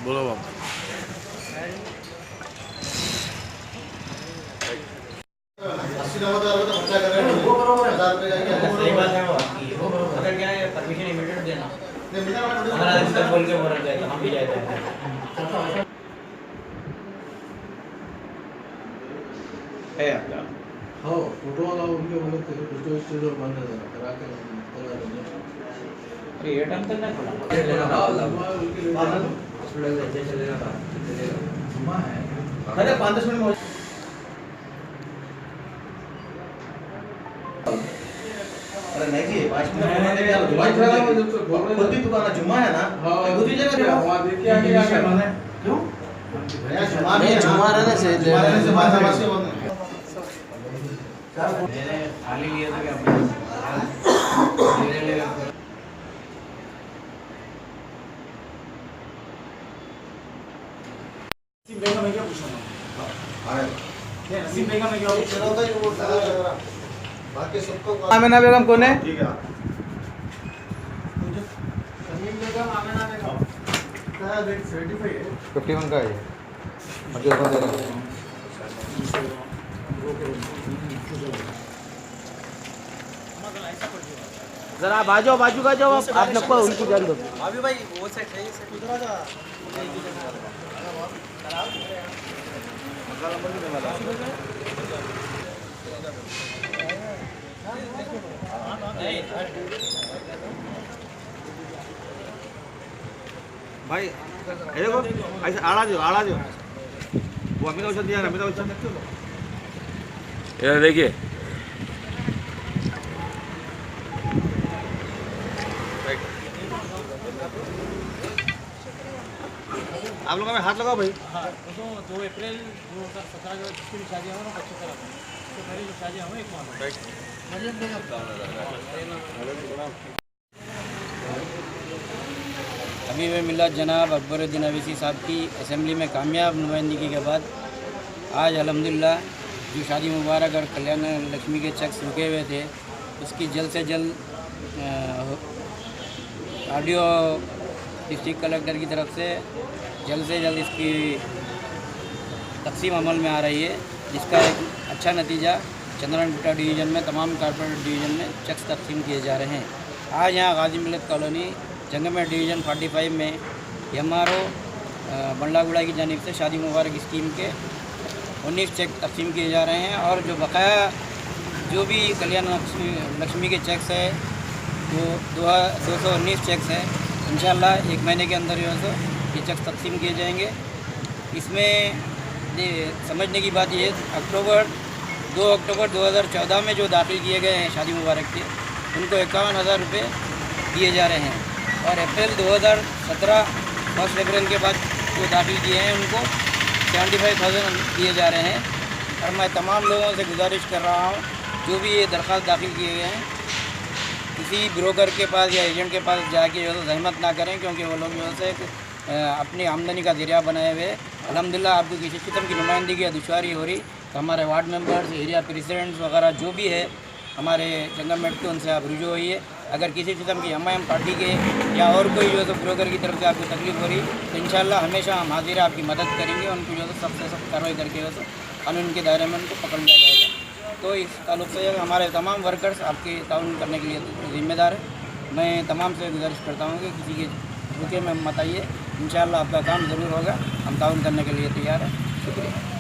बोलो बाबा। वो बरोबर है, 1000 रुपए का सही बात है वो आपकी। वो बरोबर अगर क्या है परमिशन इमीडिएट देना, 15 दिन तक बोल के बोल रहे थे हम भी जाते हैं है आपका। हो फोटो वाला उनके बोले थे फोटो स्टूडियो बंद है करा के करा देंगे। अरे ये टाइम तक नहीं खोला लेना था हॉस्पिटल से चलेगा था जुम्मा है। अरे 5-10 मिनट में अरे नहीं जी 5 मिनट में यार दुबई चला वो जब तक बोल खुद ही दुकान जुम्मा है ना हां दूसरी जगह वहां देखिए आगे क्या करना है क्यों भैया जुम्मा नहीं, जुम्मा रहने से मैंने खाली लिया था क्या ले ले नसीम बेगम है क्या पूछना हां ये नसीम बेगम है क्या पूछना होता है वो बाकी सबको आमिना बेगम कौन है? ठीक है नसीम बेगम आमिना बेगम का रेट 75 है 51 का है अभी अपन दे रहे हैं। जरा बाजू बाजू का जाओ आप लोग को उनकी जान दो अभी भाई वो साइड है ये उधर जा भाई ये देखो ऐसे आड़ा जो वो अमिताभ बच्चन दिया अमिताभ बच्चन ये देखिए आप लोगों में हाथ लगाओ भाई। हाँ, तो 2 अप्रैल 2017 जो जिसकी भी शादी है ना 25 तरह तो मेरी जो शादी है एक अभी मैं मिला जनाब अकबरुद्दीन अवैसी साहब की असेंबली में कामयाब नुमाइंदगी के बाद आज अल्हम्दुलिल्लाह जो शादी मुबारक और कल्याण लक्ष्मी के चेक्स रुके हुए थे उसकी जल्द से जल्द ऑडियो डिस्ट्रिक्ट कलेक्टर की तरफ से जल्द इसकी तकसीम अमल में आ रही है जिसका एक अच्छा नतीजा चंद्रनगुट्टा डिवीज़न में तमाम कॉर्पोरेट डिवीज़न में चेक्स तकसीम किए जा रहे हैं। आज यहाँ गाजी मिलत कॉलोनी जंगमेर डिवीज़न 45 में MRO बंडलागुड़ा की जानिब से शादी मुबारक स्कीम के 19 चेक तकसीम किए जा रहे हैं और जो बकाया जो भी कल्याण लक्ष्मी के चेक्स है वो 219 चेक्स है इंशाअल्लाह 1 महीने के अंदर जो है ये चेक्स तकसीम किए जाएंगे। इसमें समझने की बात ये 2 अक्टूबर 2014 में जो दाखिल किए गए हैं शादी मुबारक के उनको 51,000 रुपये दिए जा रहे हैं और अप्रैल 2017 1 अप्रैल के बाद जो दाखिल किए हैं उनको 75,000 दिए जा रहे हैं। और मैं तमाम लोगों से गुजारिश कर रहा हूँ जो भी ये दरख्वास्त दाखिल किए गए हैं किसी ब्रोकर के पास या एजेंट के पास जाके जो है जहमत ना करें क्योंकि वो लोग जो है अपनी आमदनी का ज़रिया बनाए हुए अल्हम्दुलिल्लाह आपको किसी किस्म की नुमाइंदगी या दुश्वारी हो रही तो हमारे वार्ड मेंबर्स एरिया प्रेसिडेंट्स वगैरह जो भी है हमारे जंगमेट के उनसे आप रुजू होइए। अगर किसी किस्म की MIM पार्टी के या और कोई जो है ब्रोकर की तरफ से आपको तकलीफ हो रही तो इंशाअल्लाह हमेशा हम हाजिर आपकी मदद करेंगे उनको जो है सबसे सख्त कार्रवाई करके जो है कानून के दायरे में उनको पकड़ लिया जाएगा। तो इस ताल्लुक से हमारे तमाम वर्कर्स आपके ताउन करने के लिए ज़िम्मेदार है। मैं तमाम से गुजारिश करता हूँ कि किसी के रुके में मत आइए इंशाअल्लाह आपका काम ज़रूर होगा। हम ताउन करने के लिए तैयार हैं। शुक्रिया।